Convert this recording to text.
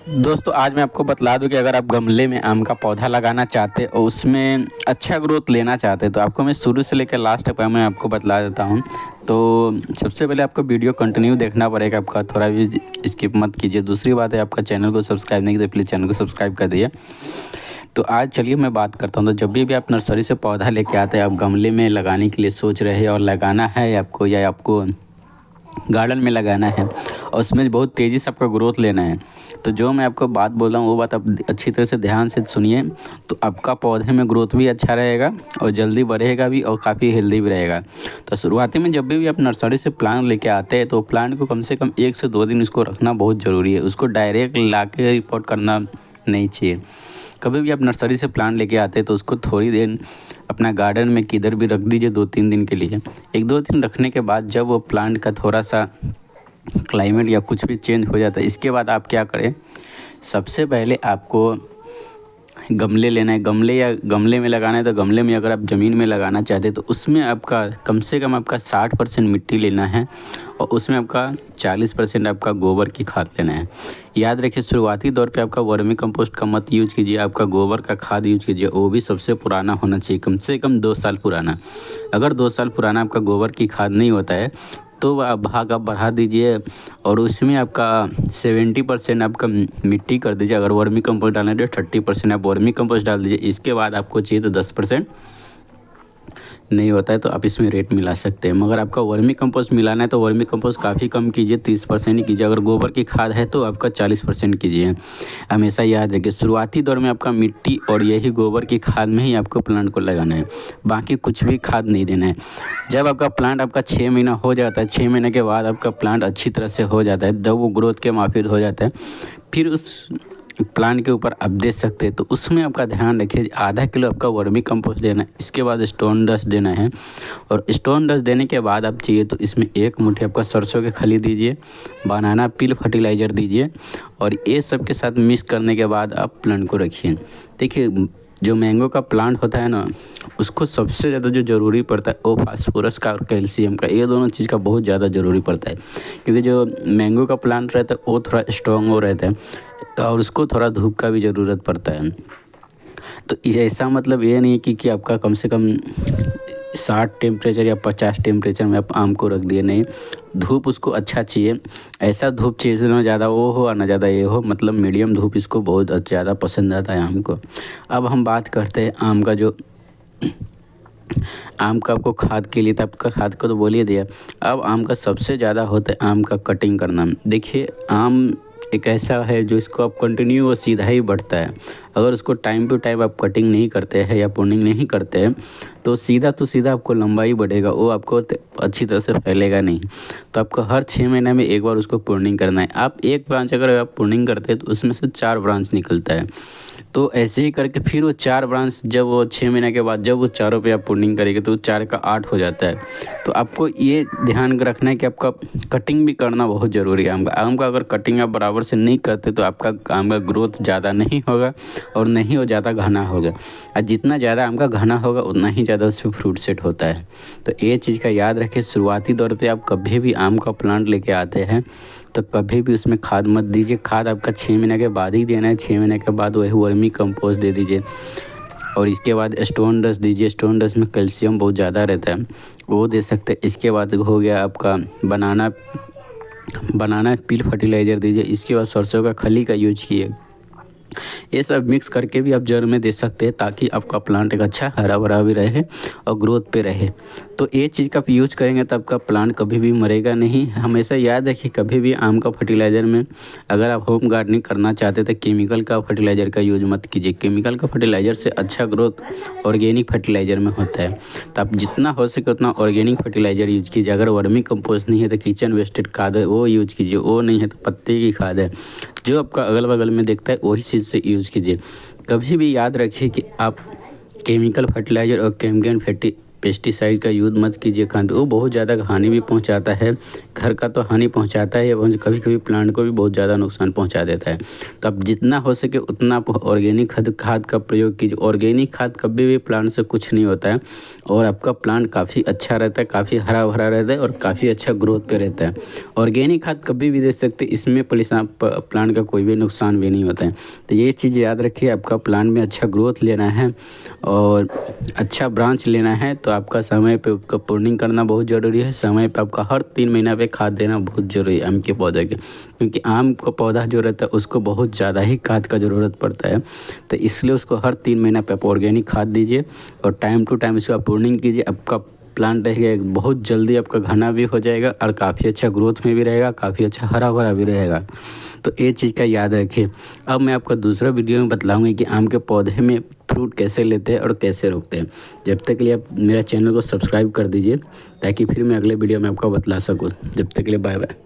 दोस्तों आज मैं आपको बतला दूं कि अगर आप गमले में आम का पौधा लगाना चाहते और उसमें अच्छा ग्रोथ लेना चाहते तो आपको मैं शुरू से लेकर लास्ट तक मैं आपको बतला देता हूं। तो सबसे पहले आपको वीडियो कंटिन्यू देखना पड़ेगा, आपका थोड़ा भी स्किप मत कीजिए। दूसरी बात है, आपका चैनल को सब्सक्राइब नहीं किया तो प्लीज़ चैनल को सब्सक्राइब कर दिए। तो आज चलिए मैं बात करता हूँ। तो जब भी आप नर्सरी से पौधा लेके आते हैं, आप गमले में लगाने के लिए सोच रहे हैं और लगाना है आपको या आपको गार्डन में लगाना है और उसमें बहुत तेज़ी से आपका ग्रोथ लेना है, तो जो मैं आपको बात बोल रहा हूँ वो बात आप अच्छी तरह से ध्यान से सुनिए। तो आपका पौधे में ग्रोथ भी अच्छा रहेगा और जल्दी बढ़ेगा भी और काफ़ी हेल्दी भी रहेगा। तो शुरुआती में जब भी आप नर्सरी से प्लांट लेके आते हैं तो प्लांट को कम से कम 1 से 2 दिन उसको रखना बहुत ज़रूरी है। उसको डायरेक्ट ला के रिपोर्ट करना नहीं चाहिए। कभी भी आप नर्सरी से प्लांट लेके आते हैं तो उसको थोड़ी देर अपना गार्डन में किधर भी रख दीजिए 2-3 दिन के लिए। 1-2 दिन रखने के बाद जब वो प्लांट का थोड़ा सा क्लाइमेट या कुछ भी चेंज हो जाता है, इसके बाद आप क्या करें, सबसे पहले आपको गमले लेना है। गमले में लगाना है तो गमले में अगर आप ज़मीन में लगाना चाहते हैं तो उसमें आपका कम से कम आपका 60% मिट्टी लेना है और उसमें आपका 40% आपका गोबर की खाद लेना है। याद रखिए, शुरुआती दौर पे आपका वर्मी कंपोस्ट का मत यूज कीजिए, आपका गोबर का खाद यूज कीजिए। वो भी सबसे पुराना होना चाहिए, कम से कम 2 साल पुराना। अगर 2 साल पुराना आपका गोबर की खाद नहीं होता है तो आप भाग आप बढ़ा दीजिए और उसमें आपका 70% आपका मिट्टी कर दीजिए। अगर वर्मी कंपोस्ट डालना है तो 30% आप वर्मी कंपोस्ट डाल दीजिए। इसके बाद आपको चाहिए तो 10% नहीं होता है तो आप इसमें रेट मिला सकते हैं। मगर आपका वर्मी कंपोस्ट मिलाना है तो वर्मी कंपोस्ट काफ़ी कम कीजिए, 30% ही कीजिए। अगर गोबर की खाद है तो आपका 40% कीजिए। हमेशा याद रखिए, शुरुआती दौर में आपका मिट्टी और यही गोबर की खाद में ही आपको प्लांट को लगाना है, बाकी कुछ भी खाद नहीं देना है। जब आपका प्लांट आपका 6 महीना हो जाता है, 6 महीने के बाद आपका प्लांट अच्छी तरह से हो जाता है, जब वो ग्रोथ के माफिक हो जाता है, फिर उस प्लांट के ऊपर आप दे सकते हैं। तो उसमें आपका ध्यान रखिए, आधा किलो आपका वर्मी कंपोस्ट देना है, इसके बाद स्टोन डस्ट देना है और स्टोन डस्ट देने के बाद आप चाहिए तो इसमें 1 मुट्ठी आपका सरसों के खली दीजिए, बनाना पील फर्टिलाइज़र दीजिए और ये सब के साथ मिक्स करने के बाद आप प्लांट को रखिए। देखिए, जो मैंगो का प्लांट होता है ना, उसको सबसे ज़्यादा जो ज़रूरी पड़ता है वो फास्फोरस का और कैल्शियम का, ये दोनों चीज़ का बहुत ज़्यादा ज़रूरी पड़ता है। क्योंकि जो मैंगो का प्लांट रहता है वो थोड़ा स्ट्रॉन्ग हो रहता है और उसको थोड़ा धूप का भी ज़रूरत पड़ता है। तो ऐसा मतलब ये नहीं कि आपका कम से कम 60 टेम्परेचर या 50 टेम्परेचर में आप आम को रख दिए, नहीं, धूप उसको अच्छा चाहिए। ऐसा धूप चाहिए ना ज़्यादा वो हो और ना ज़्यादा ये हो, मतलब मीडियम धूप इसको बहुत ज़्यादा पसंद आता है आम को। अब हम बात करते हैं आम का आपको खाद के लिए, तो आपका खाद को तो बोल ही दिया। अब आम का सबसे ज़्यादा होता है आम का कटिंग करना। देखिए, आम एक ऐसा है जो इसको आप कंटिन्यू वो सीधा ही बढ़ता है। अगर उसको टाइम टू टाइम आप कटिंग नहीं करते हैं या प्रूनिंग नहीं करते हैं तो सीधा आपको लंबाई बढ़ेगा, वो आपको अच्छी तरह से फैलेगा नहीं। तो आपको हर 6 महीने में एक बार उसको प्रूनिंग करना है। आप एक ब्रांच अगर आप प्रूनिंग करते हैं तो उसमें से 4 ब्रांच निकलता है। तो ऐसे ही करके फिर वो 4 ब्रांच जब वो 6 महीने के बाद जब वो चारों पे आप प्रूनिंग करेंगे तो 4 का 8 हो जाता है। तो आपको ये ध्यान रखना है कि आपका कटिंग भी करना बहुत ज़रूरी है। आम का अगर कटिंग आप बराबर से नहीं करते तो आपका आम का ग्रोथ ज़्यादा नहीं होगा और नहीं वो ज़्यादा घना होगा। और जितना ज़्यादा आम का घना होगा उतना ही ज़्यादा उस पर फ्रूट सेट होता है। तो ये चीज़ का याद रखिए, शुरुआती दौर पे आप कभी भी आम का प्लांट लेके आते हैं तो कभी भी उसमें खाद मत दीजिए। खाद आपका 6 महीने के बाद ही देना है। 6 महीने के बाद वही वर्मी कंपोस्ट दे दीजिए और इसके बाद स्टोन डस्ट दीजिए। स्टोन डस्ट में कैल्शियम बहुत ज़्यादा रहता है, वो दे सकते हैं। इसके बाद हो गया आपका बनाना पील फर्टिलाइज़र दीजिए। इसके बाद सरसों का खली का यूज किए। ये सब मिक्स करके भी आप जड़ में दे सकते हैं ताकि आपका प्लांट एक अच्छा हरा भरा भी रहे और ग्रोथ पे रहे। तो ये चीज़ का आप यूज करेंगे तो आपका प्लांट कभी भी मरेगा नहीं। हमेशा याद रखिए, कभी भी आम का फर्टिलाइज़र में अगर आप होम गार्डनिंग करना चाहते हैं तो केमिकल का फर्टिलाइज़र का यूज मत कीजिए। केमिकल का फर्टिलाइज़र से अच्छा ग्रोथ ऑर्गेनिक फर्टिलाइज़र में होता है। तो आप जितना हो सके उतना ऑर्गेनिक फर्टिलाइज़र यूज कीजिए। अगर वर्मी कंपोस्ट नहीं है तो किचन वेस्टेड खाद है वो यूज कीजिए, वो नहीं है तो पत्ते की खाद है, जो आपका अगल बगल में देखता है वही चीज़ से यूज़ कीजिए। कभी भी याद रखिए कि आप केमिकल फर्टिलाइज़र और केमिकल पेस्टिसाइड का यूज़ मत कीजिए खाद, वो बहुत ज़्यादा हानि भी पहुंचाता है। घर का तो हानि पहुंचाता है, एवं कभी कभी प्लांट को भी बहुत ज़्यादा नुकसान पहुंचा देता है। तो आप जितना हो सके उतना आप ऑर्गेनिक खाद का प्रयोग कीजिए। ऑर्गेनिक खाद कभी भी प्लांट से कुछ नहीं होता है और आपका प्लांट काफ़ी अच्छा रहता है, काफ़ी हरा भरा रहता है और काफ़ी अच्छा ग्रोथ पे रहता है। ऑर्गेनिक खाद कभी भी दे सकते, इसमें प्लांट का कोई भी नुकसान भी नहीं होता है। तो ये चीज़ याद रखिए, आपका प्लांट में अच्छा ग्रोथ लेना है और अच्छा ब्रांच लेना है तो आपका समय पे उसका प्रूनिंग करना बहुत ज़रूरी है। समय पे आपका हर 3 महीना पे खाद देना बहुत ज़रूरी है आम के पौधे के, क्योंकि आम का पौधा जो रहता है उसको बहुत ज़्यादा ही खाद का ज़रूरत पड़ता है। तो इसलिए उसको हर 3 महीना पे आप ऑर्गेनिक खाद दीजिए और टाइम टू टाइम इसका प्रूनिंग कीजिए। आपका प्लांट रहेगा बहुत जल्दी आपका घना भी हो जाएगा और काफ़ी अच्छा ग्रोथ में भी रहेगा, काफ़ी अच्छा हरा भरा भी रहेगा। तो ये चीज़ का याद रखिए। अब मैं आपका दूसरा वीडियो में बतलाऊंगा कि आम के पौधे में फ्रूट कैसे लेते हैं और कैसे रोकते हैं। जब तक के लिए आप मेरा चैनल को सब्सक्राइब कर दीजिए ताकि फिर मैं अगले वीडियो में आपको बतला सकूँ। जब तक के लिए बाय बाय।